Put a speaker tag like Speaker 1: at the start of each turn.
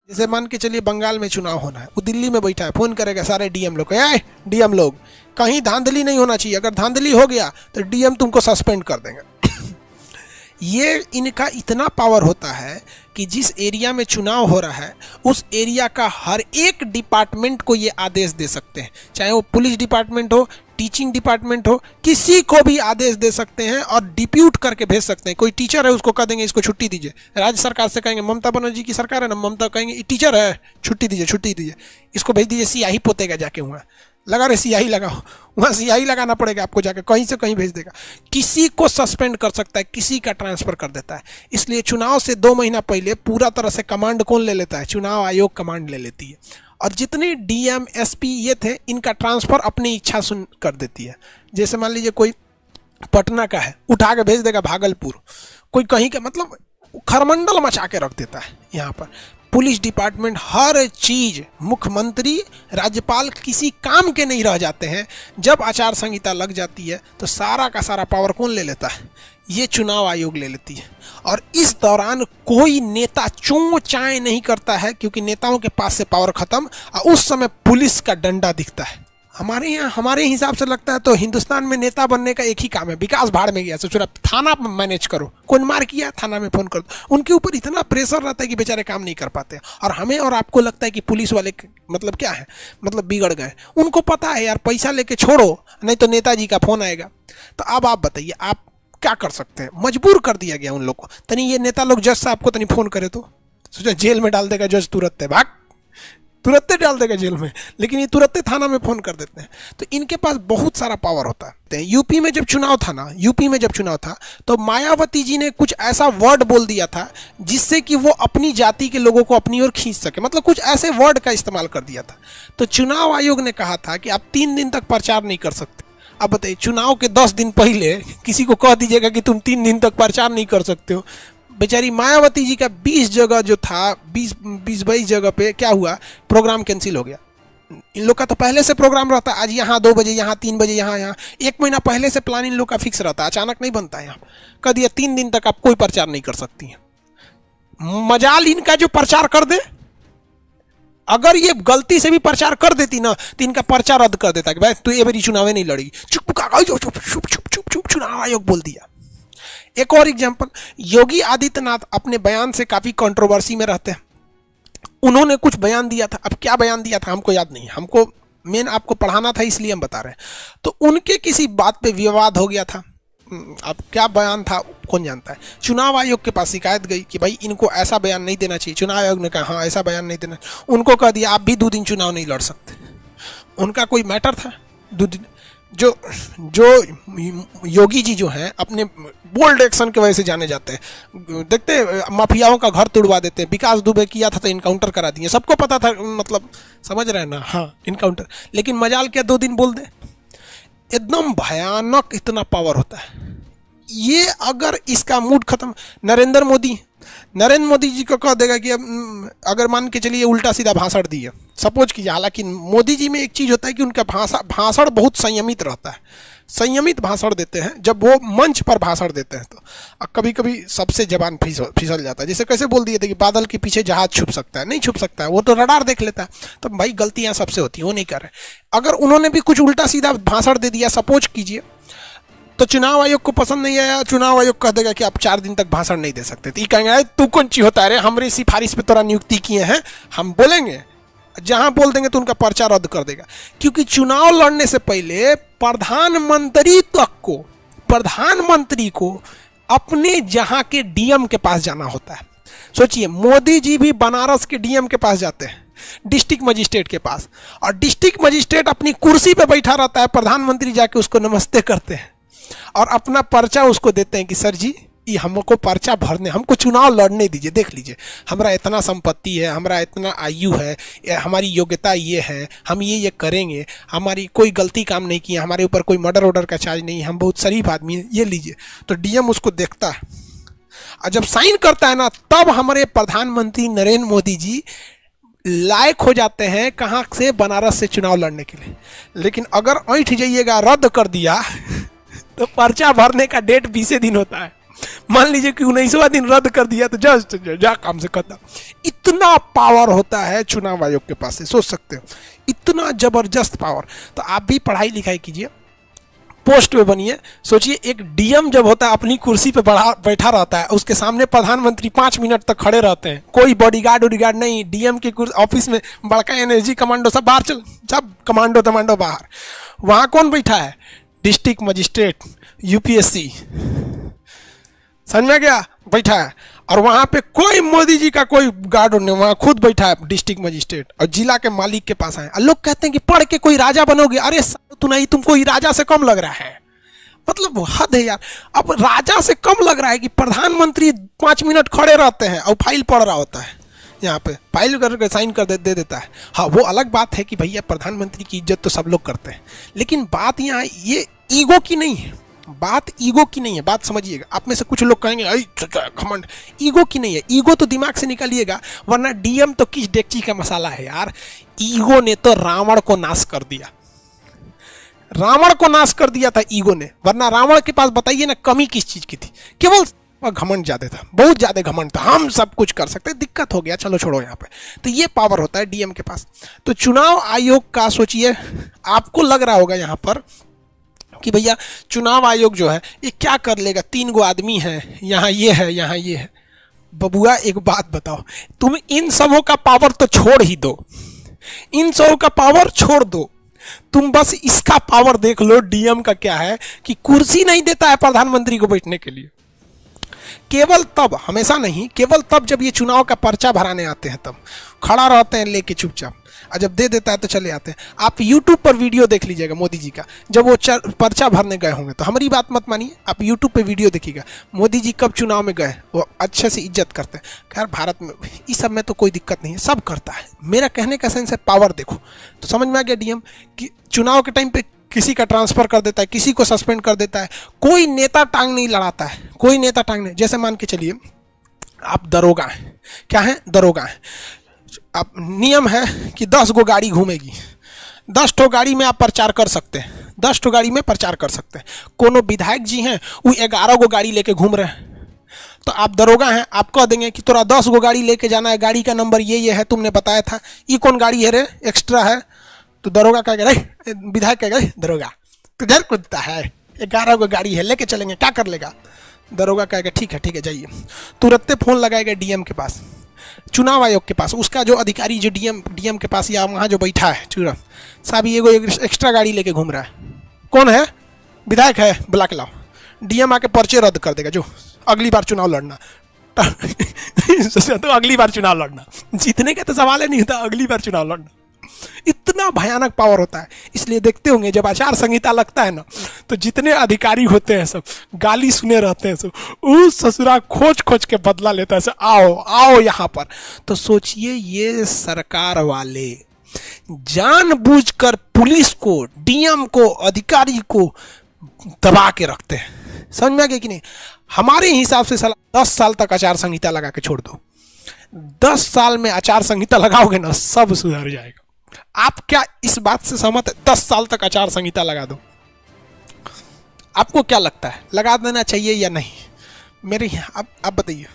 Speaker 1: जैसे मान के चलिए बंगाल में चुनाव होना है, वो दिल्ली में बैठा है, फोन करेगा सारे डीएम लोग, डीएम लोग कहीं धांधली नहीं होना चाहिए, अगर धांधली हो गया तो डीएम तुमको सस्पेंड कर देंगे। ये इनका इतना पावर होता है कि जिस एरिया में चुनाव हो रहा है उस एरिया का हर एक डिपार्टमेंट को ये आदेश दे सकते हैं, चाहे वो पुलिस डिपार्टमेंट हो, टीचिंग डिपार्टमेंट हो, किसी को भी आदेश दे सकते हैं और डिप्यूट करके भेज सकते हैं। कोई टीचर है उसको कह देंगे इसको छुट्टी दीजिए, राज्य सरकार से कहेंगे, ममता बनर्जी की सरकार है ना, ममता कहेंगे टीचर है छुट्टी दीजिए, इसको भेज दीजिए, सियाही पोतेगा जाके, वहाँ लगा रहे सियाही लगाओ, वहाँ सियाही लगाना पड़ेगा आपको, जाके कहीं से कहीं भेज देगा। किसी को सस्पेंड कर सकता है, किसी का ट्रांसफ़र कर देता है। इसलिए चुनाव से 2 महीना पहले पूरा तरह से कमांड कौन ले लेता है? चुनाव आयोग कमांड ले लेती है, और जितने डीएम एसपी ये थे इनका ट्रांसफ़र अपनी इच्छा सुन कर देती है। जैसे मान लीजिए कोई पटना का है, उठा के भेज देगा भागलपुर, कोई कहीं का, मतलब खरमंडल मचा के रख देता है यहाँ पर। पुलिस डिपार्टमेंट, हर चीज़, मुख्यमंत्री, राज्यपाल किसी काम के नहीं रह जाते हैं। जब आचार संहिता लग जाती है तो सारा का सारा पावर कौन ले लेता है? ये चुनाव आयोग ले लेती है। और इस दौरान कोई नेता चों चाय नहीं करता है, क्योंकि नेताओं के पास से पावर खत्म, और उस समय पुलिस का डंडा दिखता है। हमारे यहाँ, हमारे हिसाब से लगता है तो हिंदुस्तान में नेता बनने का एक ही काम है, विकास भाड़ में गया, सोच रहा थाना मैनेज करो, कौन मार किया थाना में फ़ोन कर दो। उनके ऊपर इतना प्रेशर रहता है कि बेचारे काम नहीं कर पाते। और हमें और आपको लगता है कि पुलिस वाले मतलब क्या है, मतलब बिगड़ गए। उनको पता है यार पैसा लेके छोड़ो, नहीं तो नेताजी का फ़ोन आएगा। तो अब आप बताइए आप क्या कर सकते हैं? मजबूर कर दिया गया उन लोग को। तनी ये नेता लोग जज साहब को तनी फ़ोन करे तो सोचा जेल में डाल देगा जज, तुरंत भाग, तुरंत डाल देगा जेल में, लेकिन ये तुरंत थाना में फ़ोन कर देते हैं। तो इनके पास बहुत सारा पावर होता है। यूपी में जब चुनाव था ना, यूपी में जब चुनाव था तो मायावती जी ने कुछ ऐसा वर्ड बोल दिया था जिससे कि वो अपनी जाति के लोगों को अपनी ओर खींच सके, मतलब कुछ ऐसे वर्ड का इस्तेमाल कर दिया था। तो चुनाव आयोग ने कहा था कि आप 3 दिन तक प्रचार नहीं कर सकते। अब बताइए, चुनाव के 10 दिन पहले किसी को कह दीजिएगा कि तुम 3 दिन तक प्रचार नहीं कर सकते हो। बेचारी मायावती जी का 20 जगह जो था, 20-22 जगह पे क्या हुआ, प्रोग्राम कैंसिल हो गया। इन लोग का तो पहले से प्रोग्राम रहता है, आज यहाँ 2 बजे, यहाँ 3 बजे, यहाँ 1 महीना पहले से प्लान इन लोग का फिक्स रहता है, अचानक नहीं बनता है। यहाँ कह दिया 3 दिन तक आप कोई प्रचार नहीं कर सकती हैं। मजाल इनका जो प्रचार कर दे, अगर ये गलती से भी प्रचार कर देती ना तो इनका पर्चा रद्द कर देता कि भाई तू ये बारी चुनाव नहीं लड़ेगी, चुप चुनाव आयोग बोल दिया। एक और एग्जाम्पल, योगी आदित्यनाथ अपने बयान से काफ़ी कंट्रोवर्सी में रहते हैं। उन्होंने कुछ बयान दिया था, अब क्या बयान दिया था हमको याद नहीं, हमको मेन आपको पढ़ाना था इसलिए हम बता रहे हैं। तो उनके किसी बात पे विवाद हो गया था, अब क्या बयान था कौन जानता है। चुनाव आयोग के पास शिकायत गई कि भाई इनको ऐसा बयान नहीं देना चाहिए। चुनाव आयोग ने कहा हाँ ऐसा बयान नहीं देना। उनको कह दिया आप भी 2 दिन चुनाव नहीं लड़ सकते। उनका कोई मैटर था 2 दिन। जो योगी जी जो हैं अपने बोल्ड एक्शन की वजह से जाने जाते हैं। देखते माफियाओं का घर तुड़वा देते हैं। विकास दुबे किया था तो इनकाउंटर करा दिए, सबको पता था, मतलब समझ रहे हैं ना, हाँ इनकाउंटर। लेकिन मजाल क्या 2 दिन बोल दे, एकदम भयानक इतना पावर होता है ये। अगर इसका मूड खत्म, नरेंद्र मोदी जी को कह देगा कि अब अगर मान के चलिए उल्टा सीधा भाषण दिए, सपोज कीजिए, हालांकि मोदी जी में एक चीज़ होता है कि उनका भाषण बहुत संयमित रहता है, संयमित भाषण देते हैं जब वो मंच पर भाषण देते हैं। तो कभी कभी सबसे जबान फिसल जाता है। जैसे कैसे बोल दिए थे कि बादल के पीछे जहाज छुप सकता है, नहीं छुप सकता है, वो तो रडार देख लेता है। तो भाई गलतियाँ सबसे होती हैं, वो नहीं कर रहे। अगर उन्होंने भी कुछ उल्टा सीधा भाषण दे दिया सपोज कीजिए, तो चुनाव आयोग को पसंद नहीं आया, चुनाव आयोग कह देगा कि आप 4 दिन तक भाषण नहीं दे सकते। तो ये कहेंगे तू कौन ची होता है रे, हमारी सिफारिश पे तोरा नियुक्ति किए हैं, हम बोलेंगे। जहां बोल देंगे तो उनका पर्चा रद्द कर देगा। क्योंकि चुनाव लड़ने से पहले प्रधानमंत्री को अपने जहां के डीएम के पास जाना होता है। सोचिए, मोदी जी भी बनारस के डीएम के पास जाते हैं, डिस्ट्रिक्ट मजिस्ट्रेट के पास, और डिस्ट्रिक्ट मजिस्ट्रेट अपनी कुर्सी पे बैठा रहता है, प्रधानमंत्री जाके उसको नमस्ते करते हैं और अपना पर्चा उसको देते हैं कि सर जी ये हमको पर्चा भरने, हमको चुनाव लड़ने दीजिए, देख लीजिए हमारा इतना संपत्ति है, हमारा इतना आयु है, हमारी योग्यता ये है, हम ये करेंगे, हमारी कोई गलती काम नहीं किया, हमारे ऊपर कोई मर्डर ऑर्डर का चार्ज नहीं, हम बहुत शरीफ आदमी हैं, ये लीजिए। तो डीएम उसको देखता है और जब साइन करता है ना, तब हमारे प्रधानमंत्री नरेंद्र मोदी जी लायक हो जाते हैं कहाँ से, बनारस से चुनाव लड़ने के लिए। लेकिन अगर ऐठ जाइएगा, रद्द कर दिया, तो पर्चा भरने का डेट 20 दिन होता है। मान लीजिए कि 19वां दिन रद्द कर दिया तो जस्ट जा काम से खत्म। इतना पावर होता है चुनाव आयोग के पास, सोच सकते हो, इतना जबरदस्त पावर। तो आप भी पढ़ाई लिखाई कीजिए, पोस्ट पे बनिए। सोचिए एक डीएम जब होता है अपनी कुर्सी पे बैठा रहता है, उसके सामने प्रधानमंत्री 5 मिनट तक खड़े रहते हैं, कोई बॉडीगार्ड उडीगार्ड नहीं, डीएम के ऑफिस में बड़का एनर्जी कमांडो सब बाहर चल, सब कमांडो तमांडो बाहर। वहाँ कौन बैठा है? डिस्ट्रिक्ट मजिस्ट्रेट यूपीएससी, समझ में गया, बैठा है। और वहाँ पे कोई मोदी जी का कोई गार्ड नहीं, वहाँ खुद बैठा है डिस्ट्रिक्ट मजिस्ट्रेट और जिला के मालिक के पास आए। लोग कहते हैं कि पढ़ के कोई राजा बनोगे। अरे तू नहीं, तुमको ही राजा से कम लग रहा है, मतलब हद है यार। अब राजा से कम लग रहा है कि प्रधानमंत्री 5 मिनट खड़े रहते हैं और फाइल पढ़ रहा होता है, यहाँ पे फाइल करके साइन कर दे देता है। हाँ, वो अलग बात है कि भैया प्रधानमंत्री की इज्जत तो सब लोग करते हैं, लेकिन बात यहाँ ये ईगो की नहीं है, बात ईगो की नहीं है, बात समझिएगा। आप में से कुछ लोग कहेंगे घमंड, ईगो की नहीं है। ईगो तो दिमाग से निकालिएगा, वरना डीएम तो किस डेगची का मसाला है यार। ईगो ने तो रावण को नाश कर दिया, रावण को नाश कर दिया था ईगो ने, वरना रावण के पास बताइए ना कमी किस चीज की थी? केवल घमंड ज्यादा था, बहुत ज्यादा घमंड था, हम सब कुछ कर सकते, दिक्कत हो गया, चलो छोड़ो यहाँ पे। तो ये पावर होता है डीएम के पास। तो चुनाव आयोग का सोचिए, आपको लग रहा होगा यहाँ पर कि भैया चुनाव आयोग जो है ये क्या कर लेगा, 3 गो आदमी हैं, यहाँ ये है, यहाँ ये है। बबुआ एक बात बताओ, तुम इन सबों का पावर तो छोड़ ही दो, इन सबों का पावर छोड़ दो, तुम बस इसका पावर देख लो। डीएम का क्या है कि कुर्सी नहीं देता है प्रधानमंत्री को बैठने के लिए, केवल तब, हमेशा नहीं, केवल तब जब ये चुनाव का पर्चा भराने आते हैं तब खड़ा रहते हैं लेके चुपचाप, और जब दे देता है तो चले आते हैं। आप YouTube पर वीडियो देख लीजिएगा मोदी जी का, जब वो पर्चा भरने गए होंगे, तो हमारी बात मत मानिए, आप YouTube पे वीडियो देखिएगा मोदी जी कब चुनाव में गए, वो अच्छे से इज्जत करते हैं। खैर भारत में इस सब में तो कोई दिक्कत नहीं है, सब करता है। मेरा कहने का सेंस है पावर देखो, तो समझ में आ गया डीएम कि चुनाव के टाइम पे किसी का ट्रांसफर कर देता है, किसी को सस्पेंड कर देता है, कोई नेता टांग नहीं लड़ाता है, कोई नेता टांग नहीं। जैसे मान के चलिए आप दरोगा हैं, क्या है, दरोगा हैं, अब नियम है कि 10 गो गाड़ी घूमेगी, 10 ठो गाड़ी में आप प्रचार कर सकते हैं, 10 ठो गाड़ी में प्रचार कर सकते हैं। कोनो विधायक जी हैं वो 11 गो गाड़ी लेके घूम रहे हैं, तो आप दरोगा हैं, आप कह देंगे कि तोरा 10 गो गाड़ी लेके जाना है, गाड़ी का नंबर ये है, तुमने बताया था, ये कौन गाड़ी है रे, एक्स्ट्रा है। तो दरोगा कहेगा, विधायक कहेगा दरोगा तो घर कुदता है, 11 गो गाड़ी है, लेके चलेंगे, क्या कर लेगा? दरोगा कहेगा ठीक है जाइए। तुरंत फोन लगाएगा डीएम के पास, चुनाव आयोग के पास, उसका जो अधिकारी जो डीएम के पास या वहाँ जो बैठा है चुनाव साहब, ये एक्स्ट्रा गाड़ी लेके घूम रहा है, कौन है? विधायक है, बुला के लाओ। डीएम आके पर्चे रद्द कर देगा, जो अगली बार चुनाव लड़ना तो अगली बार चुनाव लड़ना, जीतने का तो सवाल ही नहीं होता, अगली बार चुनाव लड़ना। इतना भयानक पावर होता है। इसलिए देखते होंगे जब आचार संहिता लगता है ना, तो जितने अधिकारी होते हैं सब गाली सुने रहते हैं, सब उस ससुरा खोज खोज के बदला लेता है, सब आओ आओ यहाँ पर। तो सोचिए ये सरकार वाले जानबूझकर पुलिस को, डीएम को, अधिकारी को दबा के रखते हैं, समझ में आ गया कि नहीं? हमारे हिसाब से 10 साल तक आचार संहिता लगा के छोड़ दो, 10 साल में आचार संहिता लगाओगे ना, सब सुधर जाएगा। आप क्या इस बात से सहमत है? 10 साल तक आचार संहिता लगा दो, आपको क्या लगता है, लगा देना चाहिए या नहीं? मेरे आप बताइए।